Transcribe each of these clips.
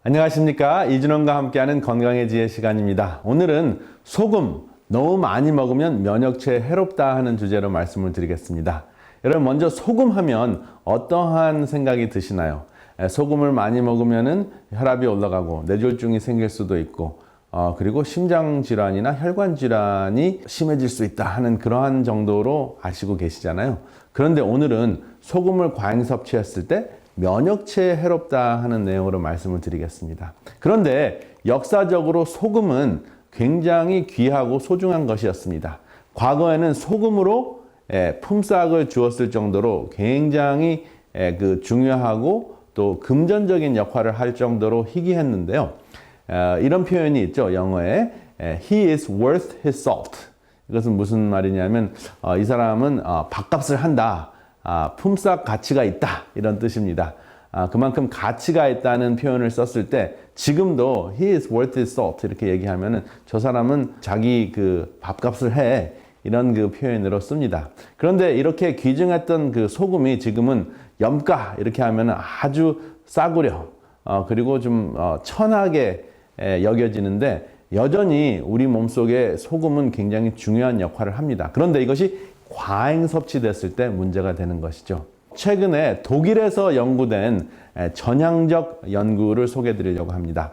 안녕하십니까. 이준원과 함께하는 건강의 지혜 시간입니다. 오늘은 소금 너무 많이 먹으면 면역체에 해롭다 하는 주제로 말씀을 드리겠습니다. 여러분, 먼저 소금 하면 어떠한 생각이 드시나요? 소금을 많이 먹으면 혈압이 올라가고 뇌졸중이 생길 수도 있고 그리고 심장질환이나 혈관질환이 심해질 수 있다 하는 그러한 정도로 아시고 계시잖아요. 그런데 오늘은 소금을 과잉 섭취했을 때 면역체에 해롭다 하는 내용으로 말씀을 드리겠습니다. 그런데 역사적으로 소금은 굉장히 귀하고 소중한 것이었습니다. 과거에는 소금으로 품삯을 주었을 정도로 굉장히 중요하고 또 금전적인 역할을 할 정도로 희귀했는데요. 이런 표현이 있죠. 영어에 He is worth his salt. 이것은 무슨 말이냐면 이 사람은 밥값을 한다. 품삯 가치가 있다. 이런 뜻입니다. 그만큼 가치가 있다는 표현을 썼을 때 지금도 He is worth his salt 이렇게 얘기하면은 저 사람은 자기 밥값을 해. 이런 표현으로 씁니다. 그런데 이렇게 귀중했던 소금이 지금은 염가 이렇게 하면은 아주 싸구려 그리고 좀 천하게 여겨지는데 여전히 우리 몸속에 소금은 굉장히 중요한 역할을 합니다. 그런데 이것이 과잉 섭취됐을 때 문제가 되는 것이죠. 최근에 독일에서 연구된 전향적 연구를 소개해 드리려고 합니다.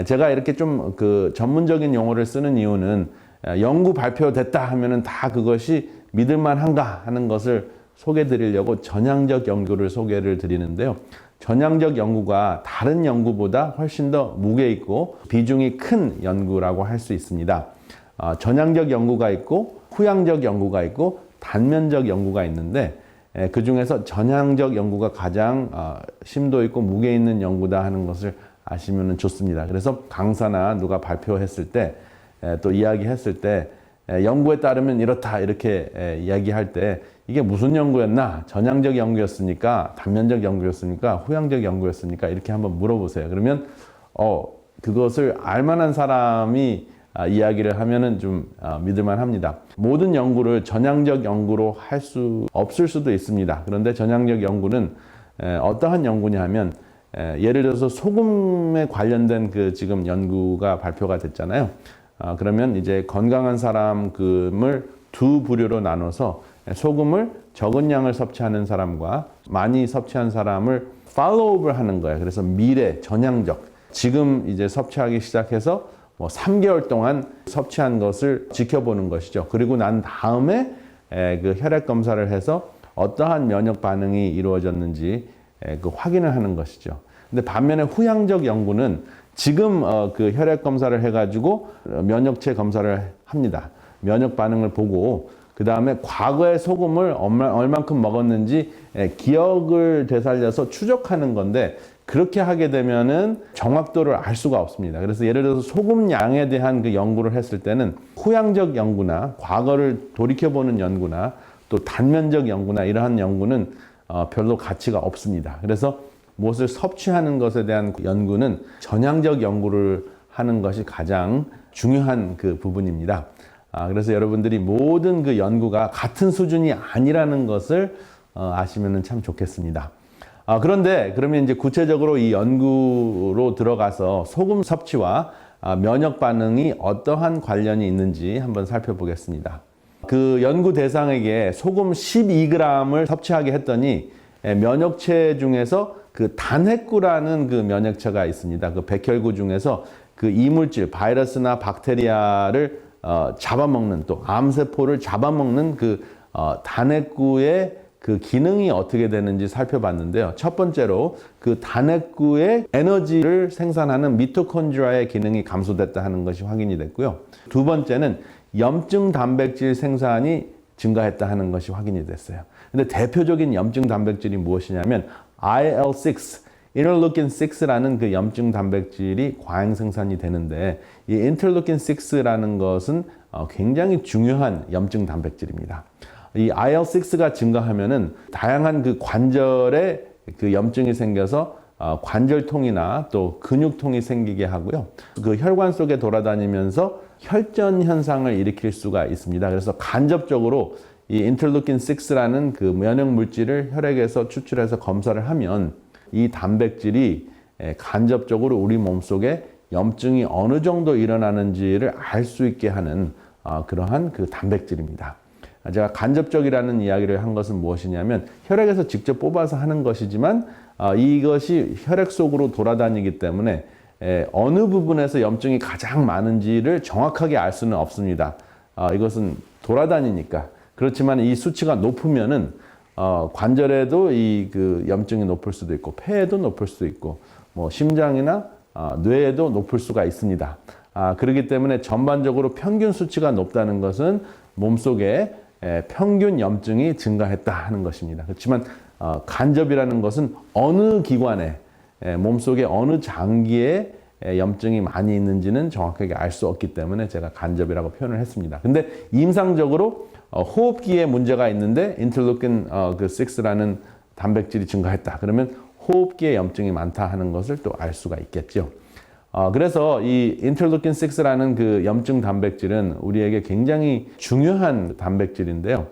제가 이렇게 좀 전문적인 용어를 쓰는 이유는 연구 발표됐다 하면은 다 그것이 믿을만한가 하는 것을 소개해 드리려고 전향적 연구를 소개를 드리는데요. 전향적 연구가 다른 연구보다 훨씬 더 무게 있고 비중이 큰 연구라고 할 수 있습니다. 전향적 연구가 있고 후향적 연구가 있고 단면적 연구가 있는데 그 중에서 전향적 연구가 가장 심도 있고 무게 있는 연구다 하는 것을 아시면 좋습니다. 그래서 강사나 누가 발표했을 때 또 이야기했을 때 연구에 따르면 이렇다 이렇게 이야기할 때 이게 무슨 연구였나? 전향적 연구였습니까? 단면적 연구였습니까? 후향적 연구였습니까? 이렇게 한번 물어보세요. 그러면 그것을 알만한 사람이 이야기를 하면은 좀 믿을만 합니다. 모든 연구를 전향적 연구로 할 수 없을 수도 있습니다. 그런데 전향적 연구는 어떠한 연구냐 하면 예를 들어서 소금에 관련된 지금 연구가 발표가 됐잖아요. 그러면 이제 건강한 사람을 두 부류로 나눠서 소금을 적은 양을 섭취하는 사람과 많이 섭취한 사람을 팔로우업을 하는 거예요. 그래서 미래, 전향적. 지금 이제 섭취하기 시작해서 3개월 동안 섭취한 것을 지켜보는 것이죠. 그리고 난 다음에 혈액 검사를 해서 어떠한 면역 반응이 이루어졌는지 확인을 하는 것이죠. 근데 반면에 후향적 연구는 지금 혈액 검사를 해가지고 면역체 검사를 합니다. 면역 반응을 보고 그 다음에 과거에 소금을 얼만큼 먹었는지 기억을 되살려서 추적하는 건데 그렇게 하게 되면은 정확도를 알 수가 없습니다. 그래서 예를 들어서 소금 양에 대한 연구를 했을 때는 후향적 연구나 과거를 돌이켜보는 연구나 또 단면적 연구나 이러한 연구는 별로 가치가 없습니다. 그래서 무엇을 섭취하는 것에 대한 연구는 전향적 연구를 하는 것이 가장 중요한 부분입니다. 그래서 여러분들이 모든 연구가 같은 수준이 아니라는 것을 아시면 참 좋겠습니다. 그런데 그러면 이제 구체적으로 이 연구로 들어가서 소금 섭취와 면역 반응이 어떠한 관련이 있는지 한번 살펴보겠습니다. 그 연구 대상에게 소금 12g을 섭취하게 했더니 면역체 중에서 단핵구라는 면역체가 있습니다. 백혈구 중에서 이물질, 바이러스나 박테리아를 잡아먹는 또 암세포를 잡아먹는 단핵구의 기능이 어떻게 되는지 살펴봤는데요. 첫 번째로 단핵구의 에너지를 생산하는 미토콘드리아의 기능이 감소됐다 하는 것이 확인이 됐고요. 두 번째는 염증 단백질 생산이 증가했다 하는 것이 확인이 됐어요. 근데 대표적인 염증 단백질이 무엇이냐면 IL-6, 인터루킨-6라는 염증 단백질이 과잉 생산이 되는데 이 인터루킨-6라는 것은 굉장히 중요한 염증 단백질입니다. 이 IL-6가 증가하면은 다양한 관절에 염증이 생겨서 관절통이나 또 근육통이 생기게 하고요. 혈관 속에 돌아다니면서 혈전 현상을 일으킬 수가 있습니다. 그래서 간접적으로 이 인터루킨-6라는 면역 물질을 혈액에서 추출해서 검사를 하면 이 단백질이 간접적으로 우리 몸속에 염증이 어느 정도 일어나는지를 알 수 있게 하는 그러한 그 단백질입니다. 제가 간접적이라는 이야기를 한 것은 무엇이냐면 혈액에서 직접 뽑아서 하는 것이지만 이것이 혈액 속으로 돌아다니기 때문에 어느 부분에서 염증이 가장 많은지를 정확하게 알 수는 없습니다. 이것은 돌아다니니까. 그렇지만 이 수치가 높으면은 관절에도 이 그 염증이 높을 수도 있고 폐에도 높을 수도 있고 뭐 심장이나 뇌에도 높을 수가 있습니다. 그렇기 때문에 전반적으로 평균 수치가 높다는 것은 몸속에 평균 염증이 증가했다 하는 것입니다. 그렇지만 간접이라는 것은 어느 기관에 몸속에 어느 장기에 염증이 많이 있는지는 정확하게 알 수 없기 때문에 제가 간접이라고 표현을 했습니다. 근데 임상적으로 호흡기에 문제가 있는데 인터루킨 6라는 단백질이 증가했다. 그러면 호흡기에 염증이 많다 하는 것을 또 알 수가 있겠죠. 그래서 이 인터루킨 6라는 그 염증 단백질은 우리에게 굉장히 중요한 단백질인데요.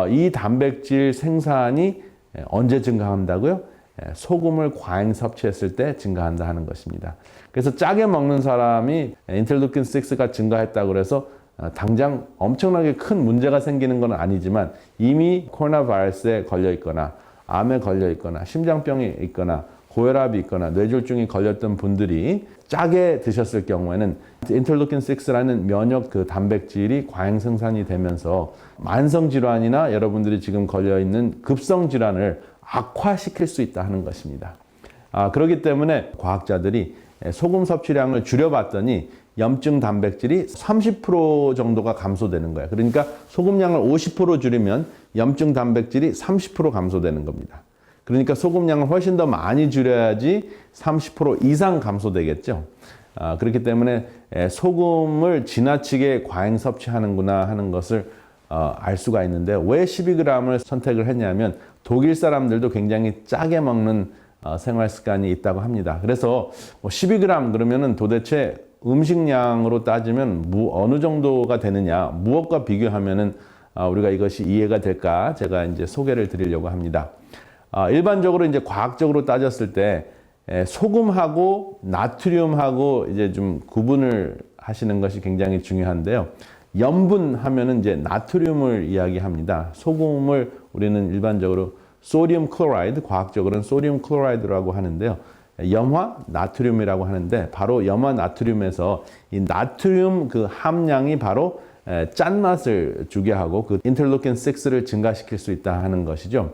이 단백질 생산이 언제 증가한다고요? 소금을 과잉 섭취했을 때 증가한다 하는 것입니다. 그래서 짜게 먹는 사람이 인터루킨 6가 증가했다고 그래서 당장 엄청나게 큰 문제가 생기는 건 아니지만 이미 코로나 바이러스에 걸려 있거나 암에 걸려 있거나 심장병이 있거나 고혈압이 있거나 뇌졸중이 걸렸던 분들이 짜게 드셨을 경우에는 인터루킨 6라는 면역 그 단백질이 과잉 생산이 되면서 만성 질환이나 여러분들이 지금 걸려 있는 급성 질환을 악화시킬 수 있다 하는 것입니다. 그렇기 때문에 과학자들이 소금 섭취량을 줄여봤더니 염증 단백질이 30% 정도가 감소되는 거예요. 그러니까 소금량을 50% 줄이면 염증 단백질이 30% 감소되는 겁니다. 그러니까 소금량을 훨씬 더 많이 줄여야지 30% 이상 감소되겠죠. 그렇기 때문에 소금을 지나치게 과잉 섭취하는구나 하는 것을 알 수가 있는데 왜 12g을 선택을 했냐면 독일 사람들도 굉장히 짜게 먹는 생활 습관이 있다고 합니다. 그래서 12g 그러면은 도대체 음식량으로 따지면 어느 정도가 되느냐, 무엇과 비교하면은 우리가 이것이 이해가 될까 제가 이제 소개를 드리려고 합니다. 일반적으로 이제 과학적으로 따졌을 때 소금하고 나트륨하고 이제 좀 구분을 하시는 것이 굉장히 중요한데요. 염분 하면은 이제 나트륨을 이야기합니다. 소금을 우리는 일반적으로 소디움 클로라이드, 과학적으로는 소디움 클로라이드라고 하는데요. 염화 나트륨이라고 하는데 바로 염화 나트륨에서 이 나트륨 그 함량이 바로 짠맛을 주게 하고 그 인터루킨 6를 증가시킬 수 있다 하는 것이죠.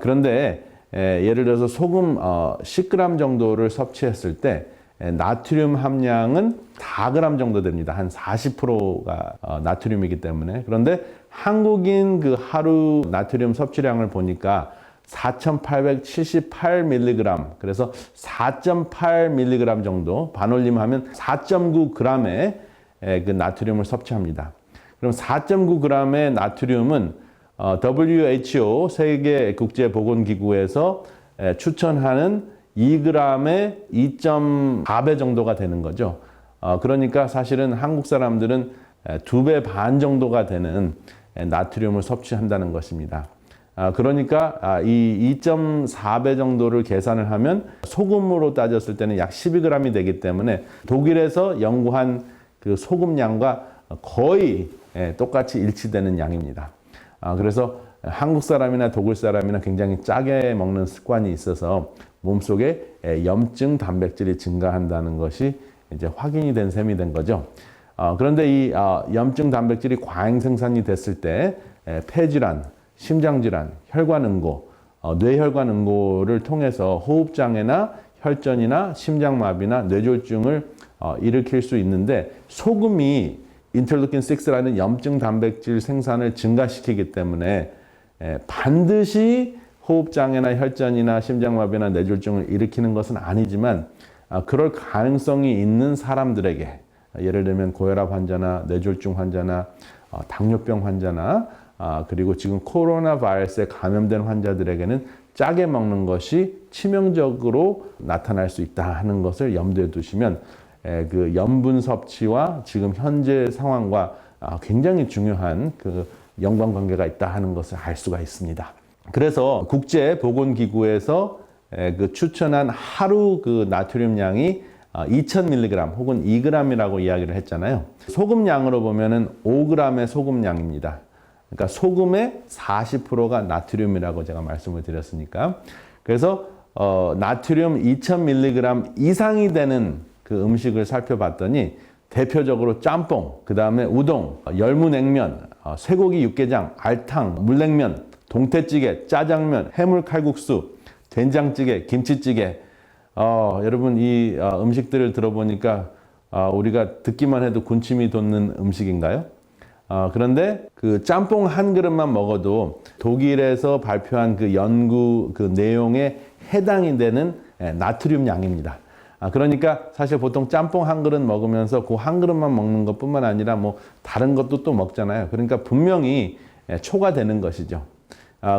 그런데 예를 들어서 소금 10g 정도를 섭취했을 때 나트륨 함량은 4g 정도 됩니다. 한 40%가 나트륨이기 때문에. 그런데 한국인 그 하루 나트륨 섭취량을 보니까 4,878mg, 그래서 4.8mg 정도, 반올림하면 4.9g의 그 나트륨을 섭취합니다. 그럼 4.9g의 나트륨은 WHO 세계국제보건기구에서 추천하는 2g의 2.4배 정도가 되는 거죠. 그러니까 사실은 한국 사람들은 2배 반 정도가 되는 나트륨을 섭취한다는 것입니다. 그러니까 이 2.4배 정도를 계산을 하면 소금으로 따졌을 때는 약 12g이 되기 때문에 독일에서 연구한 그 소금량과 거의 똑같이 일치되는 양입니다. 그래서 한국 사람이나 독일 사람이나 굉장히 짜게 먹는 습관이 있어서 몸속에 염증 단백질이 증가한다는 것이 이제 확인이 된 셈이 된 거죠. 그런데 이 염증 단백질이 과잉 생산이 됐을 때 폐질환, 심장질환, 혈관응고, 뇌혈관응고를 통해서 호흡장애나 혈전이나 심장마비나 뇌졸중을 일으킬 수 있는데 소금이 인터루킨 6라는 염증 단백질 생산을 증가시키기 때문에 반드시 호흡장애나 혈전이나 심장마비나 뇌졸중을 일으키는 것은 아니지만 그럴 가능성이 있는 사람들에게 예를 들면 고혈압 환자나 뇌졸중 환자나 당뇨병 환자나 그리고 지금 코로나 바이러스에 감염된 환자들에게는 짜게 먹는 것이 치명적으로 나타날 수 있다 하는 것을 염두에 두시면 그 염분 섭취와 지금 현재 상황과 굉장히 중요한 그 연관관계가 있다 하는 것을 알 수가 있습니다. 그래서 국제보건기구에서 그 추천한 하루 그 나트륨 양이 2000mg 혹은 2g이라고 이야기를 했잖아요. 소금 양으로 보면은 5g의 소금 양입니다. 그러니까 소금의 40%가 나트륨이라고 제가 말씀을 드렸으니까. 그래서 나트륨 2000mg 이상이 되는 그 음식을 살펴봤더니 대표적으로 짬뽕, 그 다음에 우동, 열무냉면, 쇠고기 육개장, 알탕, 물냉면, 동태찌개, 짜장면, 해물칼국수, 된장찌개, 김치찌개. 여러분 이 음식들을 들어보니까 우리가 듣기만 해도 군침이 돋는 음식인가요? 그런데 그 짬뽕 한 그릇만 먹어도 독일에서 발표한 그 연구 그 내용에 해당이 되는 나트륨 양입니다. 그러니까 사실 보통 짬뽕 한 그릇 먹으면서 그 한 그릇만 먹는 것뿐만 아니라 뭐 다른 것도 또 먹잖아요. 그러니까 분명히 초과되는 것이죠.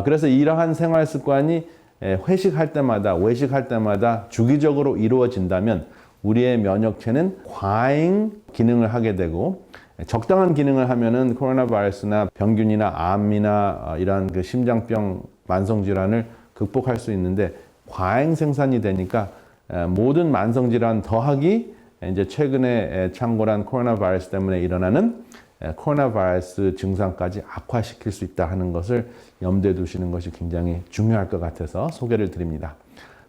그래서 이러한 생활 습관이 회식할 때마다 외식할 때마다 주기적으로 이루어진다면 우리의 면역체는 과잉 기능을 하게 되고 적당한 기능을 하면은 코로나 바이러스나 병균이나 암이나 이러한 그 심장병 만성 질환을 극복할 수 있는데 과잉 생산이 되니까 모든 만성 질환 더하기 이제 최근에 창궐한 코로나 바이러스 때문에 일어나는 코로나 바이러스 증상까지 악화시킬 수 있다 하는 것을 염두에 두시는 것이 굉장히 중요할 것 같아서 소개를 드립니다.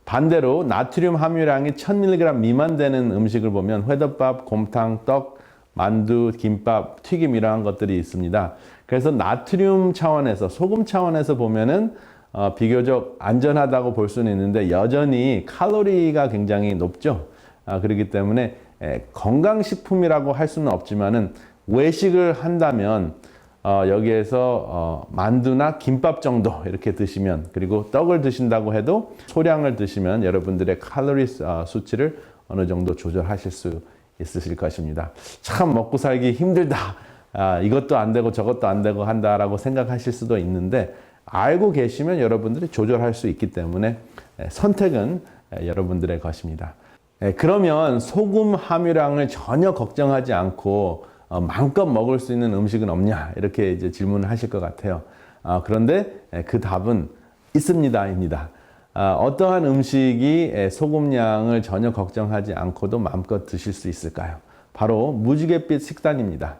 반대로 나트륨 함유량이 1000mg 미만 되는 음식을 보면 회덮밥, 곰탕, 떡, 만두, 김밥, 튀김 이러한 것들이 있습니다. 그래서 나트륨 차원에서 소금 차원에서 보면은 비교적 안전하다고 볼 수는 있는데 여전히 칼로리가 굉장히 높죠. 그렇기 때문에 건강식품이라고 할 수는 없지만은 외식을 한다면 여기에서 만두나 김밥 정도 이렇게 드시면 그리고 떡을 드신다고 해도 소량을 드시면 여러분들의 칼로리 수치를 어느 정도 조절하실 수 있으실 것입니다. 참 먹고 살기 힘들다. 이것도 안 되고 저것도 안 되고 한다라고 생각하실 수도 있는데 알고 계시면 여러분들이 조절할 수 있기 때문에 선택은 여러분들의 것입니다. 그러면 소금 함유량을 전혀 걱정하지 않고 마음껏 먹을 수 있는 음식은 없냐 이렇게 이제 질문을 하실 것 같아요. 그런데 그 답은 있습니다입니다. 어떠한 음식이 소금량을 전혀 걱정하지 않고도 마음껏 드실 수 있을까요? 바로 무지갯빛 식단입니다.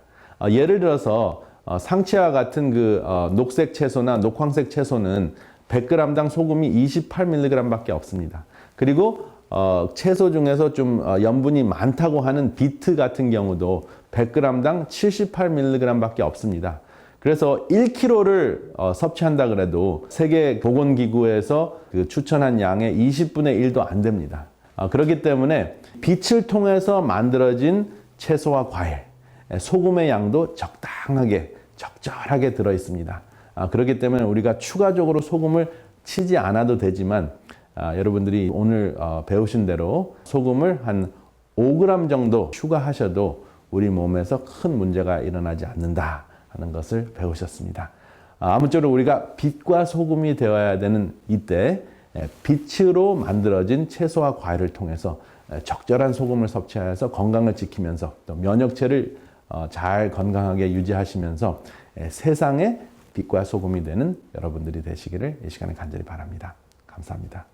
예를 들어서 상치와 같은 그 녹색 채소나 녹황색 채소는 100g당 소금이 28mg 밖에 없습니다. 그리고 채소 중에서 좀 염분이 많다고 하는 비트 같은 경우도 100g당 78mg 밖에 없습니다. 그래서 1kg를 섭취한다 그래도 세계보건기구에서 그 추천한 양의 20분의 1도 안 됩니다. 그렇기 때문에 빛을 통해서 만들어진 채소와 과일, 소금의 양도 적당하게, 적절하게 들어 있습니다. 그렇기 때문에 우리가 추가적으로 소금을 치지 않아도 되지만 여러분들이 오늘 배우신 대로 소금을 한 5g 정도 추가하셔도 우리 몸에서 큰 문제가 일어나지 않는다 하는 것을 배우셨습니다. 아무쪼록 우리가 빛과 소금이 되어야 되는 이때 빛으로 만들어진 채소와 과일을 통해서 적절한 소금을 섭취하여서 건강을 지키면서 또 면역체를 잘 건강하게 유지하시면서 세상의 빛과 소금이 되는 여러분들이 되시기를 이 시간에 간절히 바랍니다. 감사합니다.